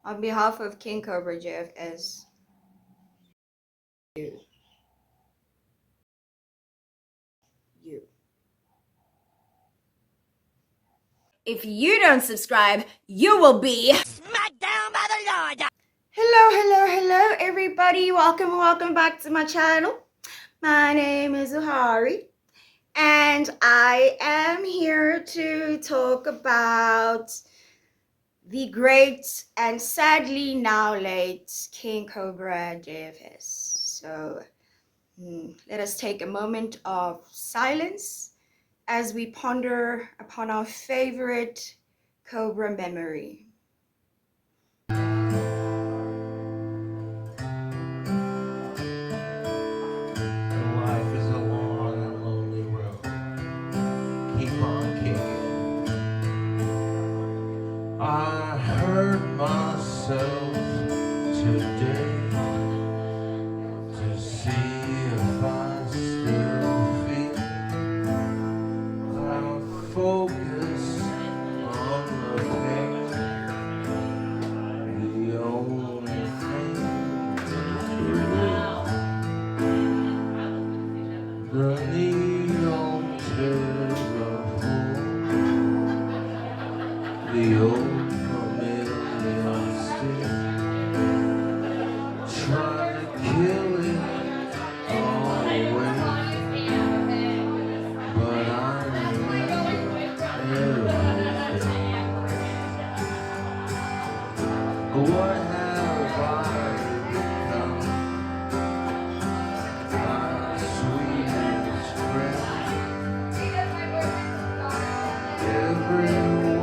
On behalf of KingCobra JFS, you, you. If you don't subscribe, you will be smacked down by the Lord. Hello, everybody. Welcome back to my channel. My name is Zuhari, and I am here to talk about the great and sadly now late KingCobra JFS. So let us take a moment of silence as we ponder upon our favorite Cobra memory. Life is a long and lonely road. Keep on kicking. I hurt myself today to see if I still feel. I focus on the pain, the only thing that's real. The needle tears a hole, the old familiar sting, trying to kill it all away. But I remember everything. What have I become? My sweetest friend. Everyone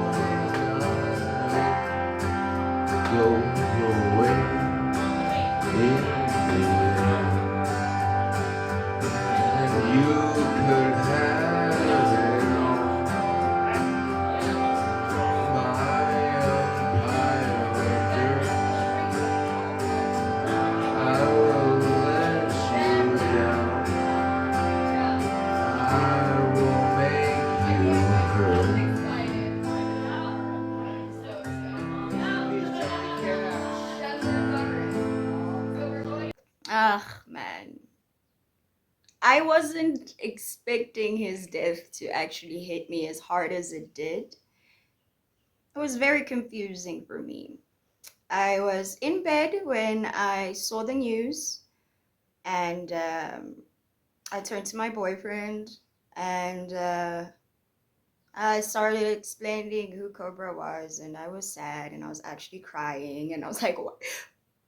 I know goes away in the end. And you could have it all. My empire of dirt. I will let you down. I will make you hurt. Man. I wasn't expecting his death to actually hit me as hard as it did. It was very confusing for me. I was in bed when I saw the news, and I turned to my boyfriend, and I started explaining who Cobra was, and I was sad, and I was actually crying, and I was like,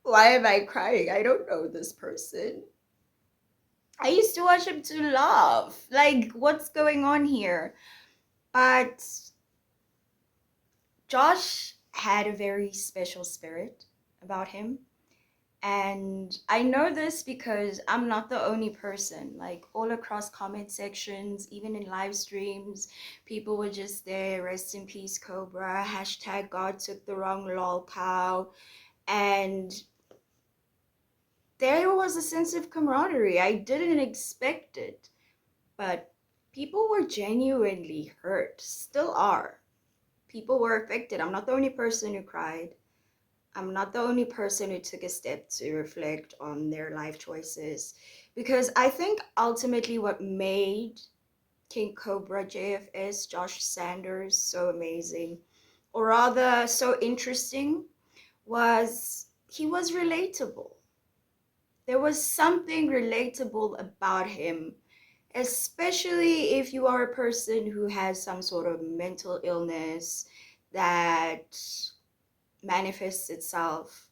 why am I crying? I don't know this person. I used to watch him to laugh. Like, what's going on here? But Josh had a very special spirit about him. And I know this because I'm not the only person. Like, all across comment sections, even in live streams, people were just there, rest in peace, Cobra, hashtag God took the wrong lol cow. And there was a sense of camaraderie. I didn't expect it, but people were genuinely hurt, still are. People were affected. I'm not the only person who cried. I'm not the only person who took a step to reflect on their life choices, because I think ultimately what made KingCobra JFS, Josh Sanders, so amazing, or rather so interesting, was he was relatable. There was something relatable about him, especially if you are a person who has some sort of mental illness that manifests itself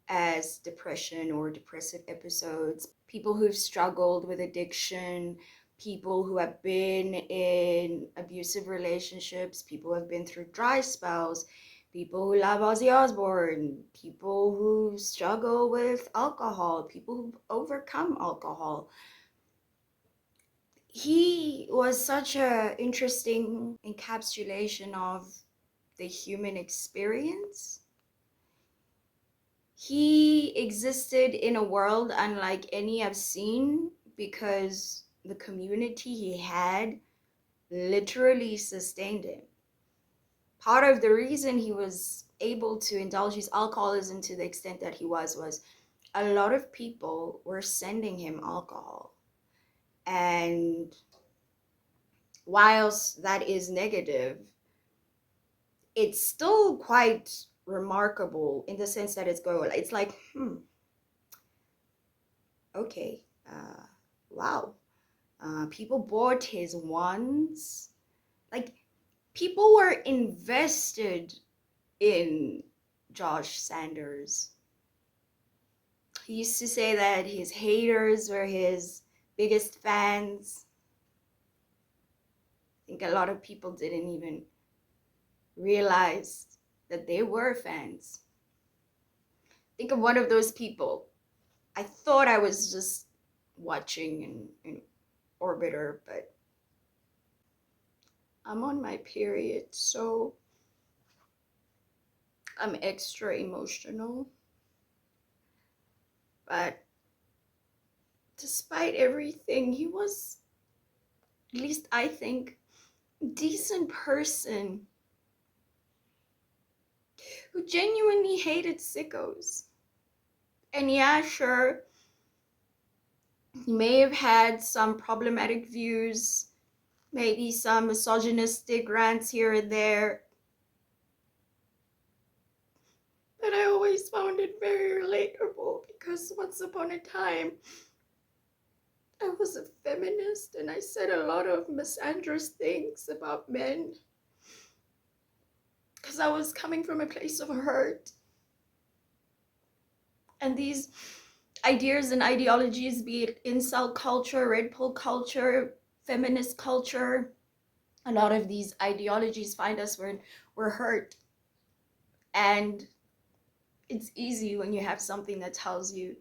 as depression or depressive episodes, people who've struggled with addiction, people who have been in abusive relationships, people who have been through dry spells, people who love Ozzy Osbourne, people who struggle with alcohol, people who've overcome alcohol. He was such an interesting encapsulation of the human experience. He existed in a world unlike any I've seen because the community he had literally sustained him. Part of the reason he was able to indulge his alcoholism to the extent that he was a lot of people were sending him alcohol. And whilst that is negative, it's still quite remarkable in the sense that it's like, okay, wow. People bought his wands. Like, people were invested in Josh Sanders. He used to say that his haters were his biggest fans. I think a lot of people didn't even realize that they were fans. Think of one of those people. I thought I was just watching an orbiter, but I'm on my period, so I'm extra emotional. But despite everything, he was, at least I think, a decent person who genuinely hated sickos. And yeah, sure, he may have had some problematic views, maybe some misogynistic rants here and there, but I always found it very relatable because once upon a time, I was a feminist and I said a lot of misandrous things about men because I was coming from a place of hurt. And these ideas and ideologies, be it incel culture, red pill culture, feminist culture, a lot of these ideologies find us when we're hurt. And it's easy when you have something that tells you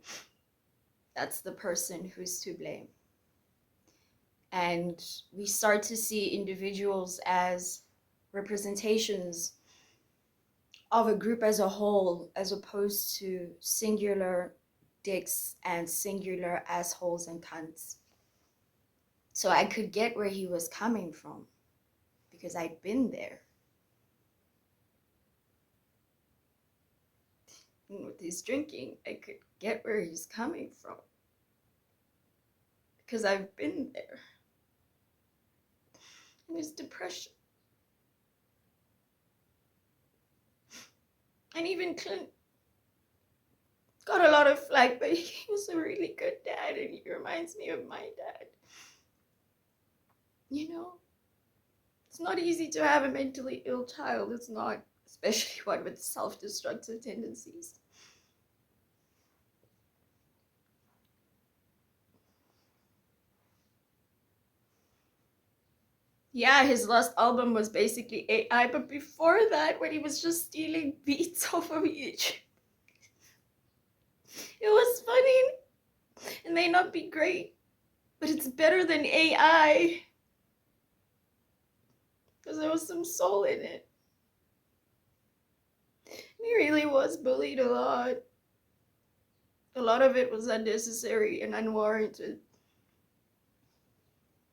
that's the person who's to blame. And we start to see individuals as representations of a group as a whole, as opposed to singular dicks and singular assholes and cunts. So I could get where he was coming from because I'd been there. And with his drinking, I could get where he's coming from because I've been there. And his depression. And even Clint got a lot of flack, but he was a really good dad, and he reminds me of my dad. You know, it's not easy to have a mentally ill child. It's not, especially one with self-destructive tendencies. Yeah, his last album was basically AI, but before that, when he was just stealing beats off of each, it was funny. It may not be great, but it's better than AI because there was some soul in it. He really was bullied a lot. A lot of it was unnecessary and unwarranted.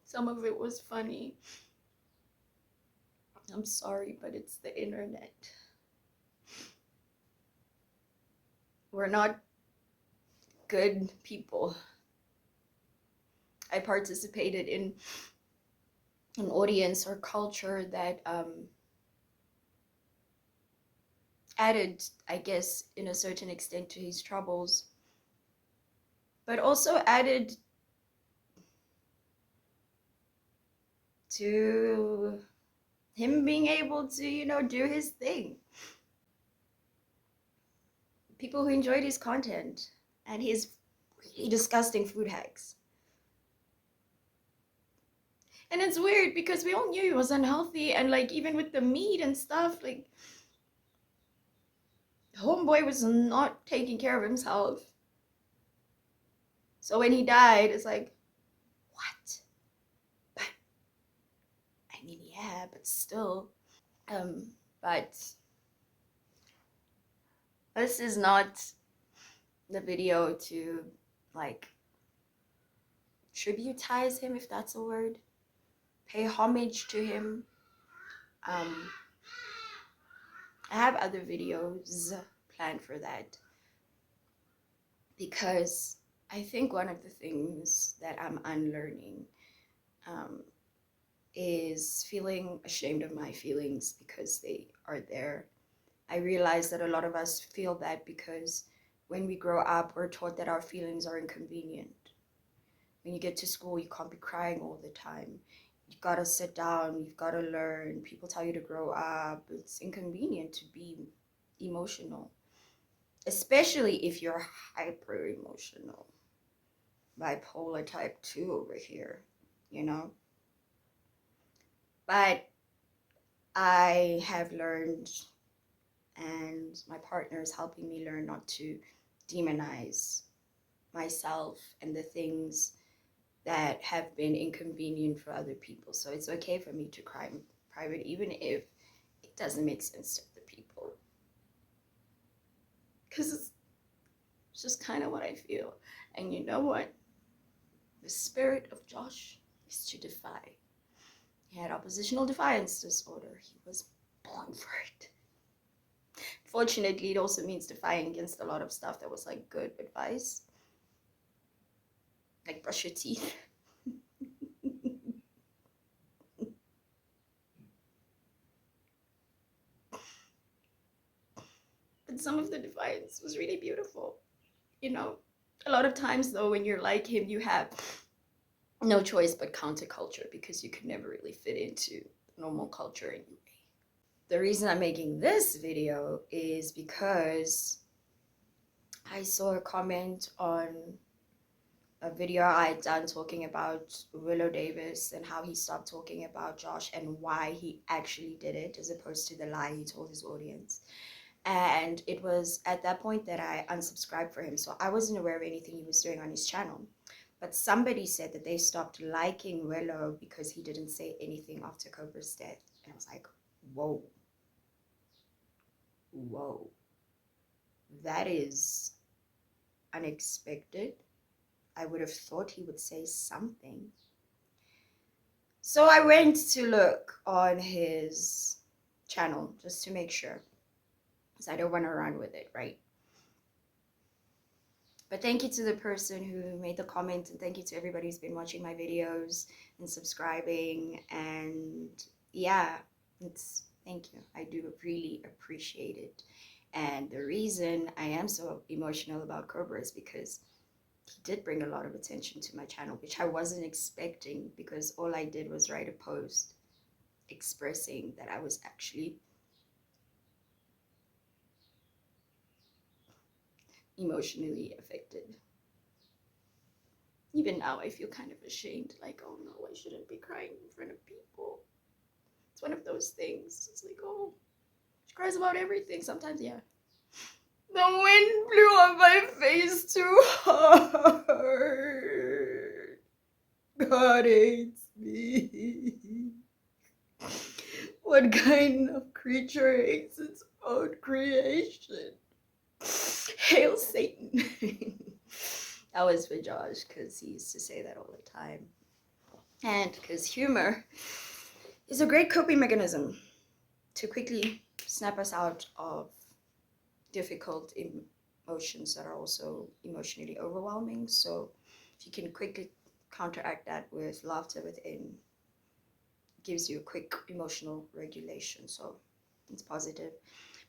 Some of it was funny. I'm sorry, but it's the internet. We're not good people. I participated in an audience or culture that added, I guess, in a certain extent to his troubles, but also added to him being able to, do his thing. People who enjoyed his content and his really disgusting food hacks. And it's weird because we all knew he was unhealthy, and like even with the meat and stuff, like homeboy was not taking care of himself. So when he died, it's like, what? But I mean, yeah, but still. But this is not the video to like tributize him, if that's a word. Pay homage to him. I have other videos planned for that, because I think one of the things that I'm unlearning um, is feeling ashamed of my feelings because they are there. I realize that a lot of us feel that because when we grow up, we're taught that our feelings are inconvenient. When you get to school, you can't be crying all the time. You gotta sit down, you've gotta learn. People tell you to grow up. It's inconvenient to be emotional, especially if you're hyper emotional. Bipolar type 2 over here, you know? But I have learned, and my partner is helping me learn not to demonize myself and the things that have been inconvenient for other people. So it's okay for me to cry in private, even if it doesn't make sense to the people. Because it's just kind of what I feel. And you know what? The spirit of Josh is to defy. He had oppositional defiance disorder. He was born for it. Fortunately, it also means defying against a lot of stuff that was like good advice. Like brush your teeth. But some of the defiance was really beautiful. You know, a lot of times though, when you're like him, you have no choice but counterculture because you could never really fit into normal culture anyway. The reason I'm making this video is because I saw a comment on a video I'd done talking about Willow Davis and how he stopped talking about Josh and why he actually did it as opposed to the lie he told his audience. And it was at that point that I unsubscribed for him, so I wasn't aware of anything he was doing on his channel. But somebody said that they stopped liking Willow because he didn't say anything after Cobra's death. And I was like, whoa. Whoa. That is unexpected. I would have thought he would say something. So I went to look on his channel just to make sure, because I don't want to run with it, right? But thank you to the person who made the comment, and thank you to everybody who's been watching my videos and subscribing. And yeah, thank you. I do really appreciate it. And the reason I am so emotional about Cobra is because he did bring a lot of attention to my channel, which I wasn't expecting, because all I did was write a post expressing that I was actually emotionally affected. Even now I feel kind of ashamed, like, oh no, I shouldn't be crying in front of people. It's one of those things. It's like, oh, she cries about everything. Sometimes, yeah. The wind blew on my face too hard. God hates me. What kind of creature hates its own creation? Hail Satan. That was for Josh, because he used to say that all the time. And because humor is a great coping mechanism to quickly snap us out of difficult emotions that are also emotionally overwhelming. So if you can quickly counteract that with laughter within, gives you a quick emotional regulation. So it's positive.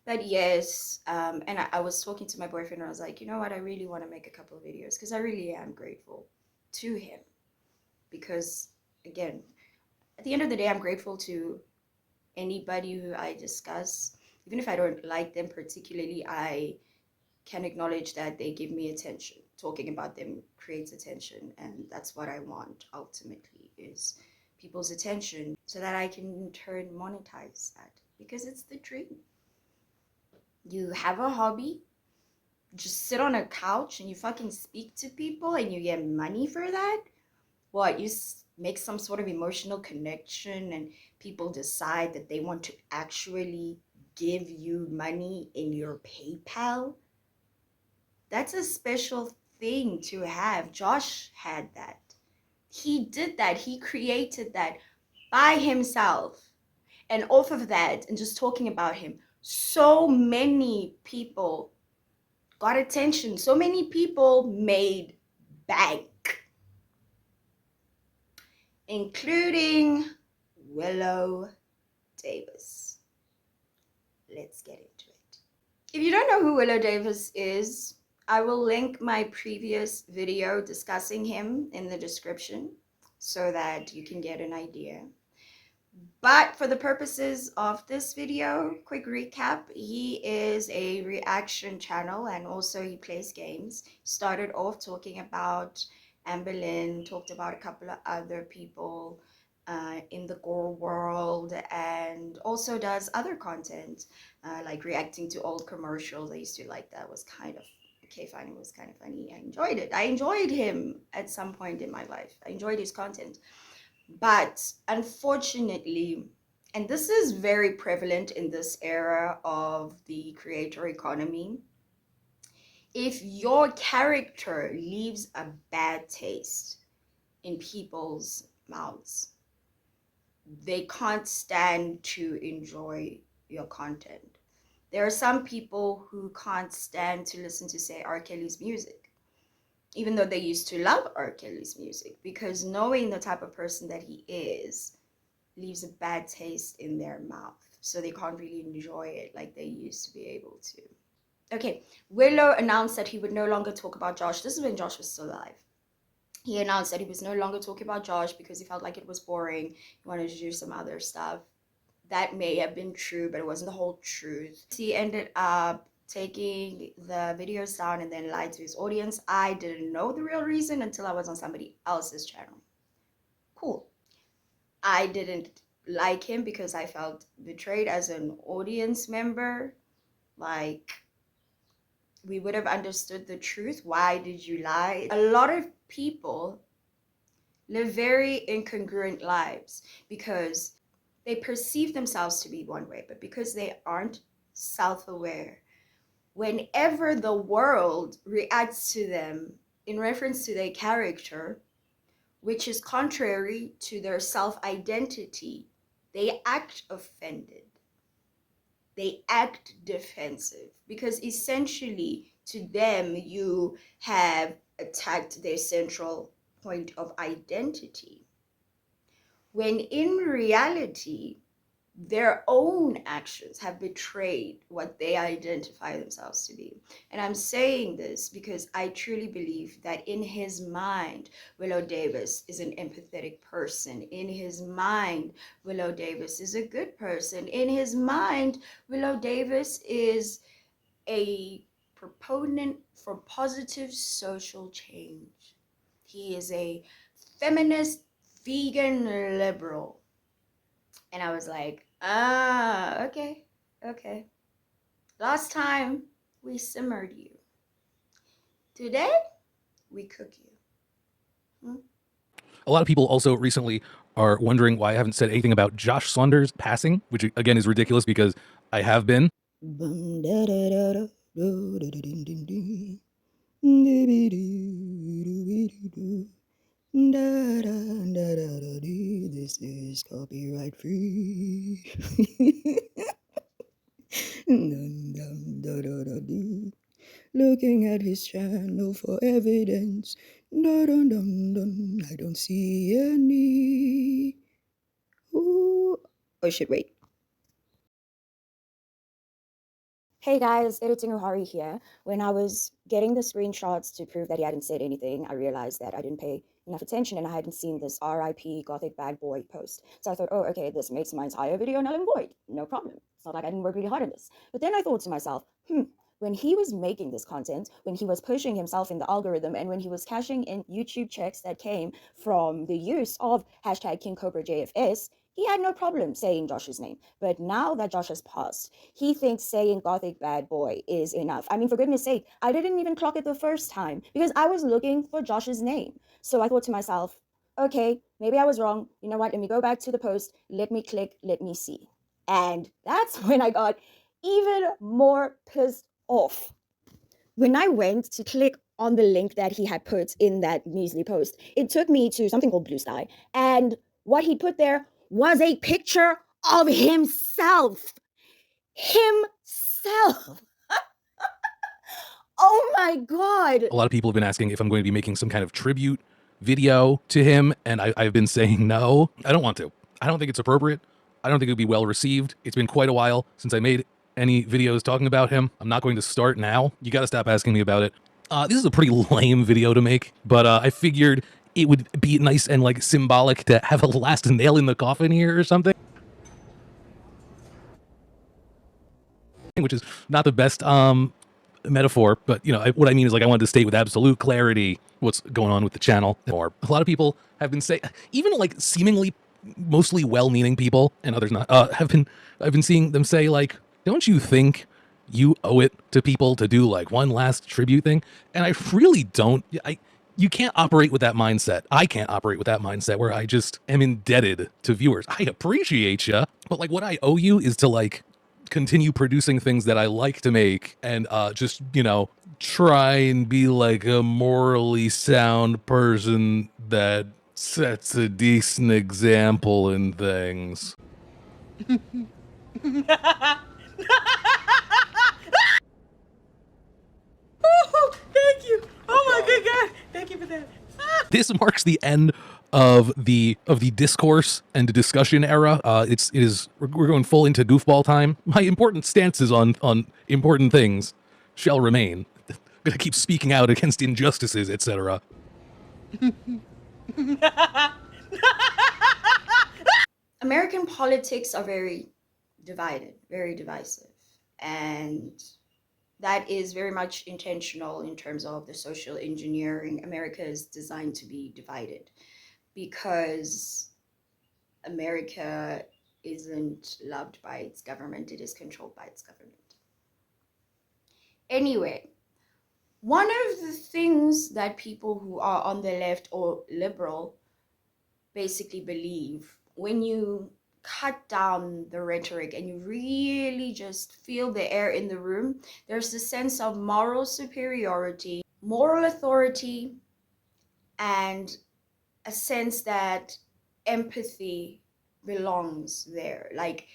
But yes, and I was talking to my boyfriend and I was like, you know what, I really want to make a couple of videos because I really am grateful to him. Because again, at the end of the day, I'm grateful to anybody who I discuss. Even if I don't like them particularly, I can acknowledge that they give me attention. Talking about them creates attention, and that's what I want ultimately, is people's attention, so that I can in turn monetize that, because it's the dream. You have a hobby, just sit on a couch and you fucking speak to people and you get money for that? What, you make some sort of emotional connection and people decide that they want to actually give you money in your PayPal? That's a special thing to have. Josh had that. He did that. He created that by himself. And off of that, and just talking about him, So many people got attention. So many people made bank, including Willow Davis. Let's get into it. If you don't know who Willow Davis is, I will link my previous video discussing him in the description so that you can get an idea. But for the purposes of this video, quick recap, he is a reaction channel and also he plays games. Started off talking about Amber Lynn, talked about a couple of other people in the gore world, and also does other content like reacting to old commercials. I used to like that. It was kind of okay, fine, it was kind of funny. I enjoyed it. I enjoyed him at some point in my life. I enjoyed his content. But unfortunately, and this is very prevalent in this era of the creator economy, if your character leaves a bad taste in people's mouths, they can't stand to enjoy your content. There are some people who can't stand to listen to, say, R. Kelly's music, even though they used to love R. Kelly's music, because knowing the type of person that he is leaves a bad taste in their mouth. So they can't really enjoy it like they used to be able to. Okay, Willow announced that he would no longer talk about Josh. This is when Josh was still alive. He announced that he was no longer talking about Josh because he felt like it was boring. He wanted to do some other stuff. That may have been true, but it wasn't the whole truth. He ended up taking the videos down and then lied to his audience. I didn't know the real reason until I was on somebody else's channel. Cool. I didn't like him because I felt betrayed as an audience member. Like, we would have understood the truth. Why did you lie? A lot of people live very incongruent lives because they perceive themselves to be one way, but because they aren't self-aware, whenever the world reacts to them in reference to their character, which is contrary to their self-identity, they act offended. They act defensive because essentially to them you have attacked their central point of identity. When in reality, their own actions have betrayed what they identify themselves to be. And I'm saying this because I truly believe that in his mind, Willow Davis is an empathetic person. In his mind, Willow Davis is a good person. In his mind, Willow Davis is a proponent for positive social change. He is a feminist, vegan, liberal. And I was like, okay. Last time we simmered you. Today we cook you. A lot of people also recently are wondering why I haven't said anything about Josh Saunders passing, which again is ridiculous because I have been. This is copyright free. Looking at his channel for evidence. I don't see any. Ooh. Oh shit, wait. Hey guys, Editing Uhari here. When I was getting the screenshots to prove that he hadn't said anything, I realized that I didn't pay enough attention and I hadn't seen this RIP Gothic Bad Boy post. So I thought, oh, okay, this makes my entire video null and void. No problem. It's not like I didn't work really hard on this. But then I thought to myself, when he was making this content, when he was pushing himself in the algorithm, and when he was cashing in YouTube checks that came from the use of hashtag KingCobraJFS, he had no problem saying Josh's name. But now that Josh has passed, he thinks saying Gothic Bad Boy is enough. I mean, for goodness sake, I didn't even clock it the first time because I was looking for Josh's name. So I thought to myself, okay, maybe I was wrong. You know what? Let me go back to the post. Let me click, let me see. And that's when I got even more pissed off. When I went to click on the link that he had put in that measly post, it took me to something called Blue Sky. And what he put there was a picture of himself. himself. Oh my God. A lot of people have been asking if I'm going to be making some kind of tribute video to him, and I've been saying no. I don't want to. I don't think it's appropriate. I don't think it would be well received. It's been quite a while since I made any videos talking about him. I'm not going to start now. You got to stop asking me about it. This is a pretty lame video to make, but I figured it would be nice and like symbolic to have a last nail in the coffin here or something. Which is not the best metaphor, but you know what I mean is like I wanted to state with absolute clarity what's going on with the channel. Or a lot of people have been saying, even like seemingly mostly well-meaning people and others not, I've been seeing them say like, don't you think you owe it to people to do like one last tribute thing? And I really don't. You can't operate with that mindset. I can't operate with that mindset where I just am indebted to viewers. I appreciate you, but like what I owe you is to like continue producing things that I like to make and just, you know, try and be like a morally sound person that sets a decent example in things. Thank you. Oh my good God. Thank you for that. This marks the end of the discourse and discussion era. We're going full into goofball time. My important stances on important things shall remain. I'm gonna keep speaking out against injustices, etc. American politics are very divided, very divisive, and that is very much intentional in terms of the social engineering. America is designed to be divided because America isn't loved by its government, it is controlled by its government. Anyway, one of the things that people who are on the left or liberal basically believe, when you cut down the rhetoric and you really just feel the air in the room, there's a sense of moral superiority, moral authority, and a sense that empathy belongs there. Like,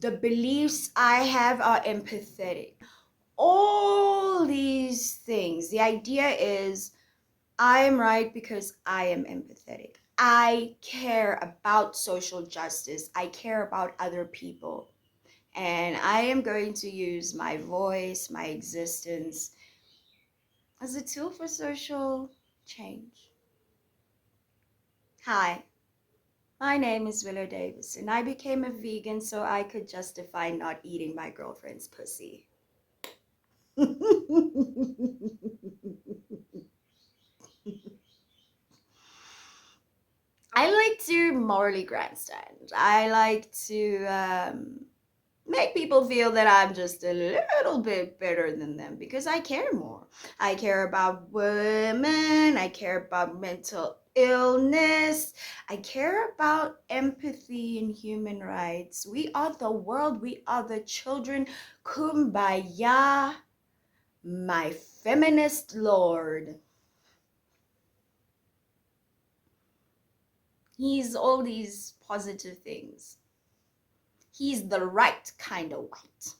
the beliefs I have are empathetic. All these things. The idea is I am right because I am empathetic. I care about social justice. I care about other people. And I am going to use my voice, my existence, as a tool for social change. Hi, my name is Willow Davis, and I became a vegan so I could justify not eating my girlfriend's pussy. I like to morally grandstand. I like to make people feel that I'm just a little bit better than them because I care more. I care about women. I care about mental illness. I care about empathy and human rights. We are the world. We are the children. Kumbaya, my feminist lord. He's all these positive things. He's the right kind of white.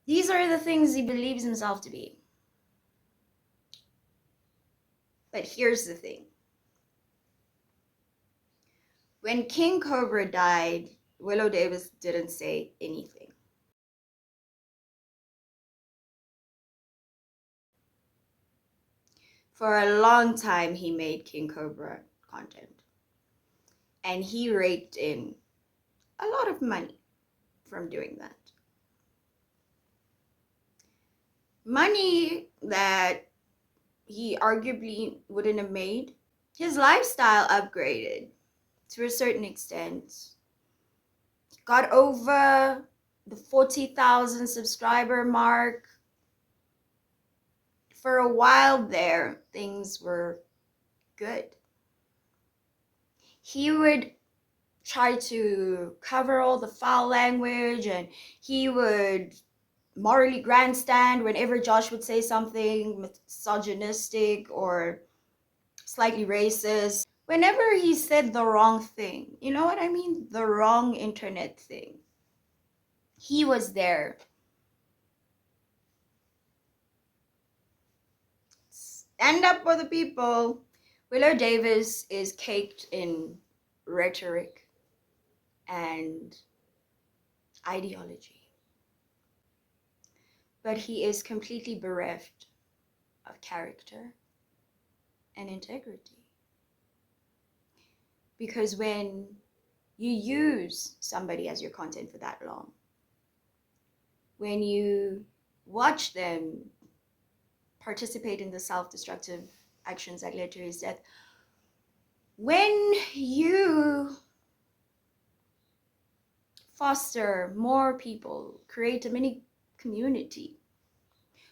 These are the things he believes himself to be. But here's the thing. When KingCobra died, Willow Davis didn't say anything. For a long time, he made KingCobra content. And he raked in a lot of money from doing that. Money that he arguably wouldn't have made. His lifestyle upgraded to a certain extent. Got over the 40,000 subscriber mark. For a while there, things were good. He would try to cover all the foul language, and he would morally grandstand whenever Josh would say something misogynistic or slightly racist. whenever he said the wrong thing, you know what I mean? The wrong internet thing, he was there. Stand up for the people. Willow Davis is caked in rhetoric and ideology, but he is completely bereft of character and integrity. Because when you use somebody as your content for that long, when you watch them participate in the self-destructive actions that led to his death, when you foster more people, create a mini community,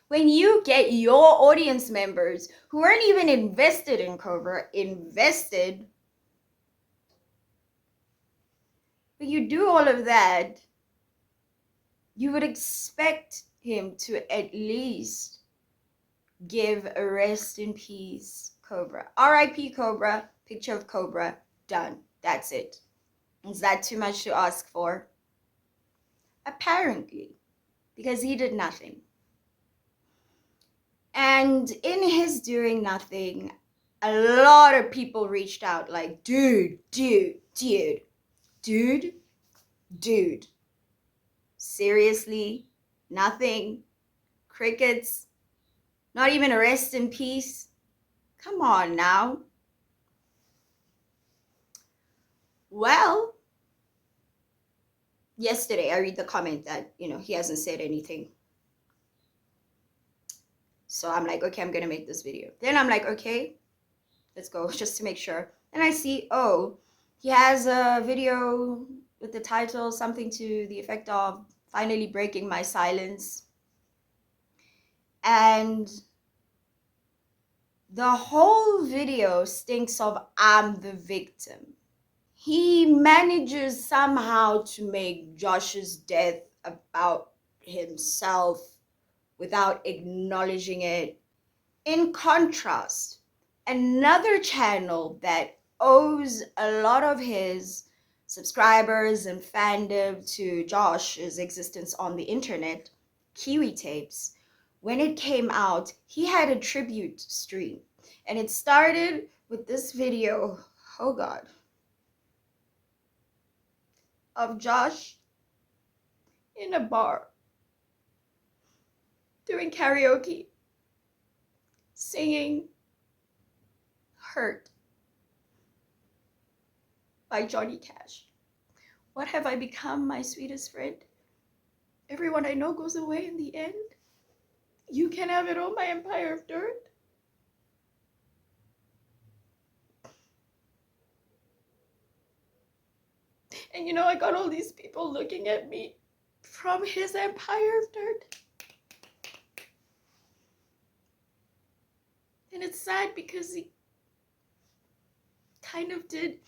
when you get your audience members who aren't even invested in Cobra invested, but you do all of that, you would expect him to at least give a rest in peace Cobra. R.I.P. Cobra, picture of Cobra, done. That's it. Is that too much to ask for? Apparently, because he did nothing. And in his doing nothing, a lot of people reached out like, dude. Seriously? Nothing? Crickets? Not even a rest in peace? Come on now. Well, yesterday I read the comment that, he hasn't said anything. So I'm like, okay, I'm going to make this video. Then I'm like, okay, let's go just to make sure. And I see, oh, he has a video with the title, something to the effect of finally breaking my silence. And the whole video stinks of I'm the victim. He manages somehow to make Josh's death about himself without acknowledging it. In contrast, another channel that owes a lot of his subscribers and fandom to Josh's existence on the internet, Kiwi Tapes, when it came out, he had a tribute stream. And it started with this video, oh God, of Josh in a bar doing karaoke, singing Hurt by Johnny Cash. What have I become, my sweetest friend? Everyone I know goes away in the end. You can have it all, my empire of dirt. And I got all these people looking at me from his empire of dirt. And it's sad because he kind of did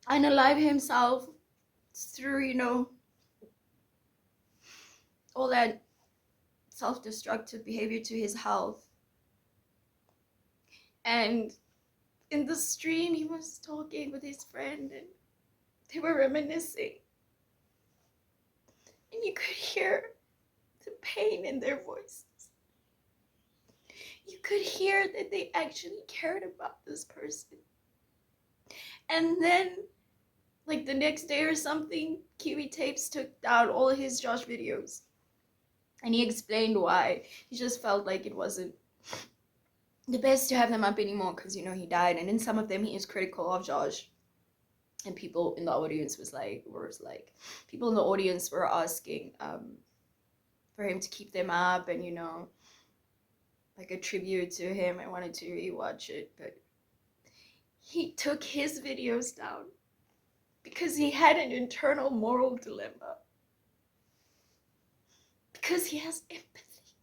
unalive himself through, all that self-destructive behavior to his health. And in the stream, he was talking with his friend and they were reminiscing. And you could hear the pain in their voices. You could hear that they actually cared about this person. And then, like the next day or something, Kiwi Tapes took down all his Josh videos. And he explained why. He just felt like it wasn't the best to have them up anymore because, he died. And in some of them, he is critical of Josh. And people in the audience people in the audience were asking for him to keep them up and, like a tribute to him. I wanted to rewatch it, but he took his videos down because he had an internal moral dilemma. Because he has empathy.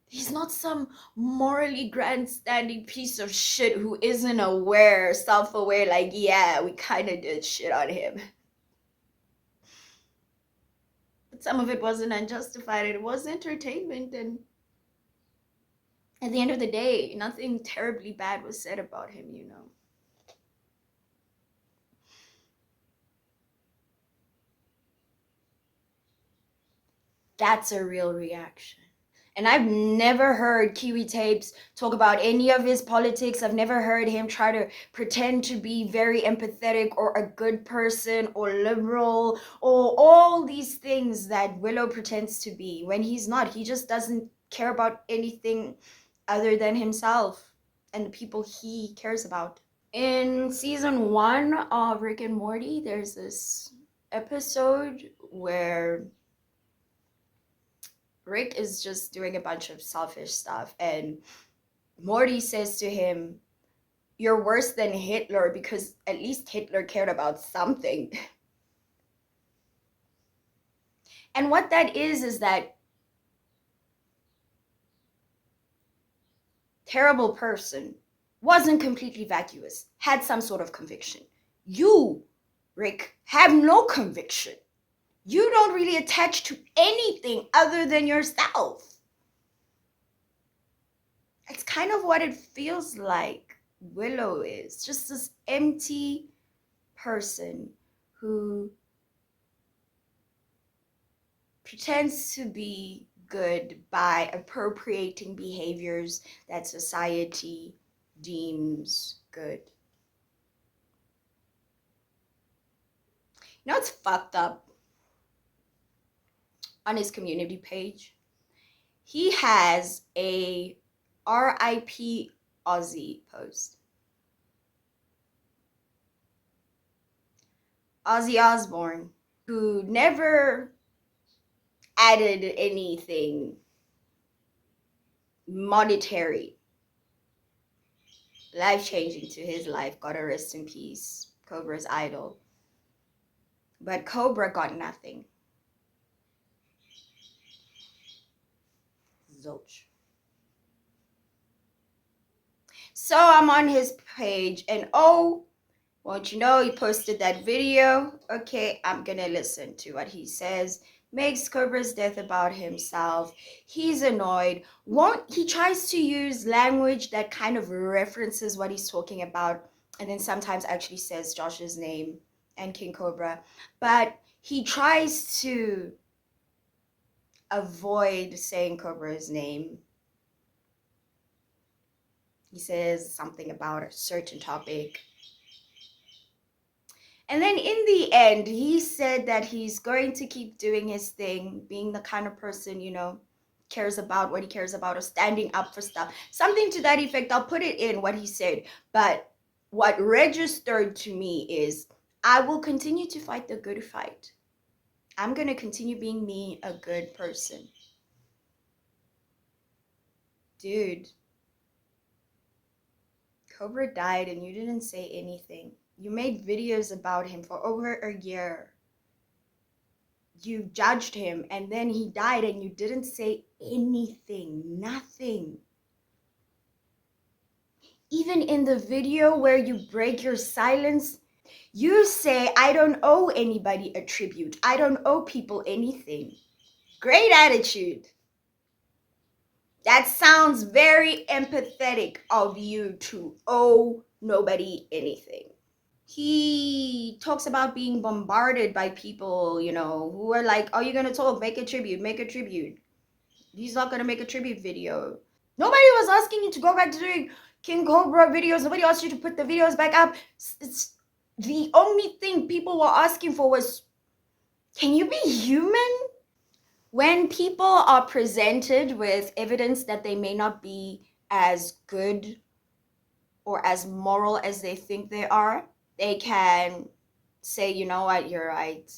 He's not some morally grandstanding piece of shit who isn't aware, self-aware, like, yeah, we kind of did shit on him. But some of it wasn't unjustified. It was entertainment, and At the end of the day, nothing terribly bad was said about him, you know. That's a real reaction. And I've never heard Kiwi Tapes talk about any of his politics. I've never heard him try to pretend to be very empathetic or a good person or liberal or all these things that Willow pretends to be when he's not. He just doesn't care about anything other than himself and the people he cares about. In season 1 of Rick and Morty, there's this episode where Rick is just doing a bunch of selfish stuff, and Morty says to him, "You're worse than Hitler because at least Hitler cared about something." And what that is that terrible person wasn't completely vacuous, had some sort of conviction. You, Rick, have no conviction. You don't really attach to anything other than yourself. It's kind of what it feels like Willow is. Just this empty person who pretends to be good by appropriating behaviors that society deems good. You know what's fucked up? On his community page, he has a RIP Ozzy post. Ozzy Osbourne, who never added anything monetary, life-changing to his life, got a rest in peace, Cobra's idol. But Cobra got nothing. Zilch. So I'm on his page and oh, won't you know, he posted that video. Okay, I'm gonna listen to what he says. Makes Cobra's death about himself. He's annoyed. He tries to use language that kind of references what he's talking about, and then sometimes actually says Josh's name and KingCobra. But he tries to avoid saying Cobra's name. He says something about a certain topic. And then in the end, he said that he's going to keep doing his thing, being the kind of person, you know, cares about what he cares about or standing up for stuff. Something to that effect. I'll put it in what he said. But what registered to me is I will continue to fight the good fight. I'm going to continue being me, a good person. Dude, Cobra died and you didn't say anything. You made videos about him for over a year. You judged him and then he died and you didn't say anything, nothing. Even in the video where you break your silence, you say, I don't owe anybody a tribute. I don't owe people anything. Great attitude. That sounds very empathetic of you to owe nobody anything. He talks about being bombarded by people, you know, who are like, oh, you're going to talk, make a tribute, make a tribute. He's not going to make a tribute video. Nobody was asking you to go back to doing KingCobra videos. Nobody asked you to put the videos back up. It's the only thing people were asking for was, can you be human? When people are presented with evidence that they may not be as good or as moral as they think they are, they can say, you know what, you're right.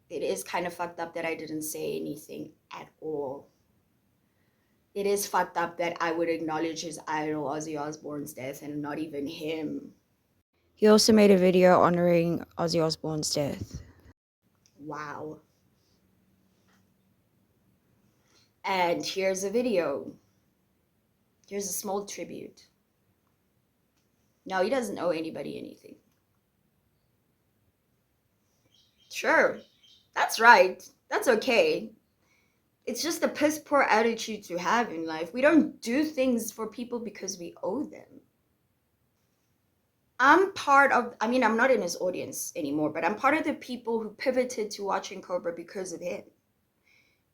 It is kind of fucked up that I didn't say anything at all. It is fucked up that I would acknowledge his idol Ozzy Osbourne's death and not even him. He also made a video honoring Ozzy Osbourne's death. Wow. And here's a video. Here's a small tribute. No, he doesn't owe anybody anything. Sure, that's right. That's okay. It's just a piss poor attitude to have in life. We don't do things for people because we owe them. I'm not in his audience anymore, but I'm part of the people who pivoted to watching Cobra because of him.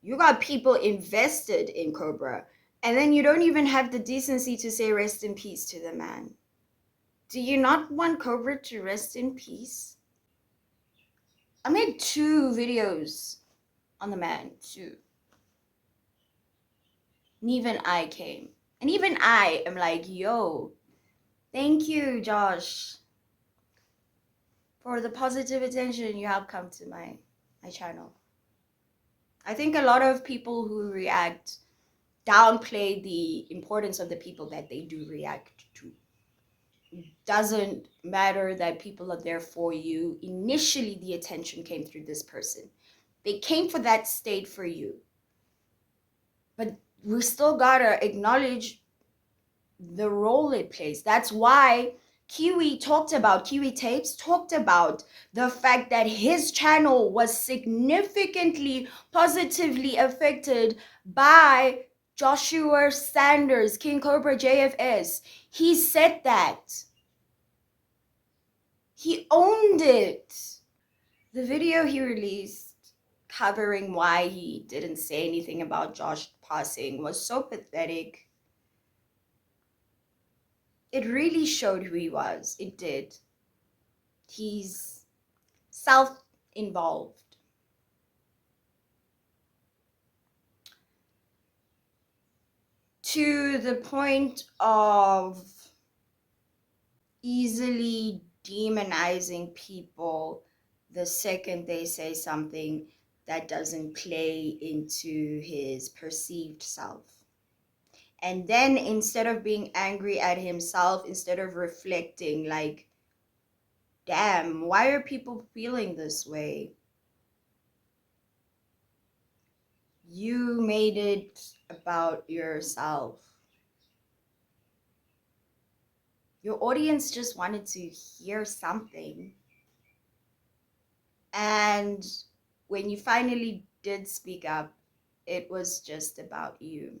You got people invested in Cobra, and then you don't even have the decency to say rest in peace to the man. Do you not want Cobra to rest in peace? I made 2 videos on the man, 2. And even I came. And even I am like, yo, thank you, Josh, for the positive attention you have come to my channel. I think a lot of people who react downplay the importance of the people that they do react to. It doesn't matter that people are there for you. Initially, the attention came through this person. They came for that state for you. But we still gotta acknowledge the role it plays. That's why Kiwi Tapes talked about the fact that his channel was significantly positively affected by Joshua Sanders, KingCobra JFS. He said that. He owned it. The video he released covering why he didn't say anything about Josh passing was so pathetic. It really showed who he was. It did. He's self-involved. To the point of easily demonizing people the second they say something that doesn't play into his perceived self. And then instead of being angry at himself, instead of reflecting like, damn, why are people feeling this way? You made it about yourself. Your audience just wanted to hear something. And when you finally did speak up, it was just about you.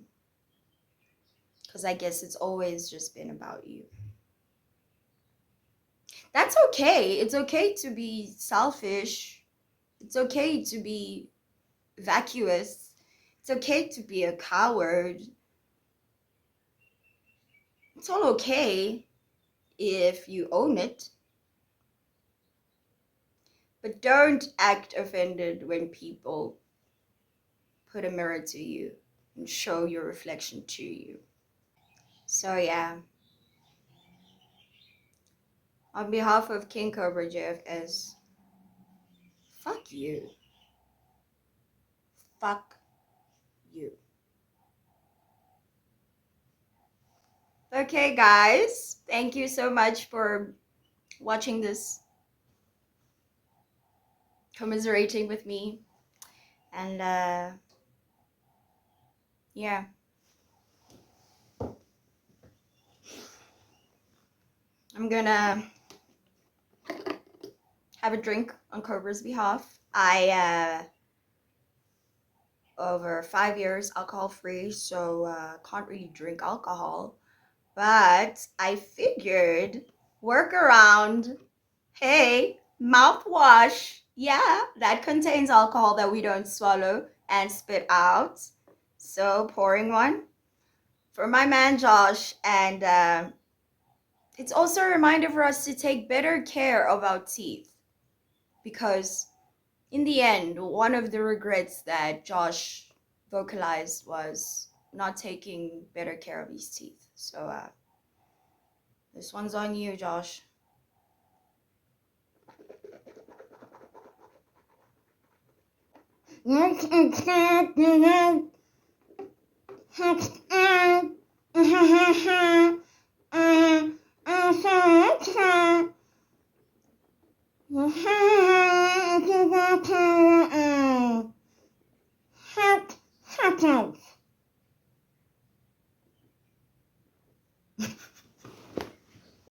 Because I guess it's always just been about you. That's okay. It's okay to be selfish. It's okay to be vacuous. It's okay to be a coward. It's all okay if you own it. But don't act offended when people put a mirror to you and show your reflection to you. So yeah. On behalf of KingCobra JFS, fuck you. Fuck you. Okay, guys. Thank you so much for watching this, commiserating with me. And yeah. I'm gonna have a drink on Cobra's behalf. I over 5 years alcohol free, so can't really drink alcohol, but I figured work around. Hey, mouthwash, yeah, that contains alcohol that we don't swallow and spit out, so pouring one for my man Josh. And it's also a reminder for us to take better care of our teeth, because in the end, one of the regrets that Josh vocalized was not taking better care of his teeth. So this one's on you, Josh.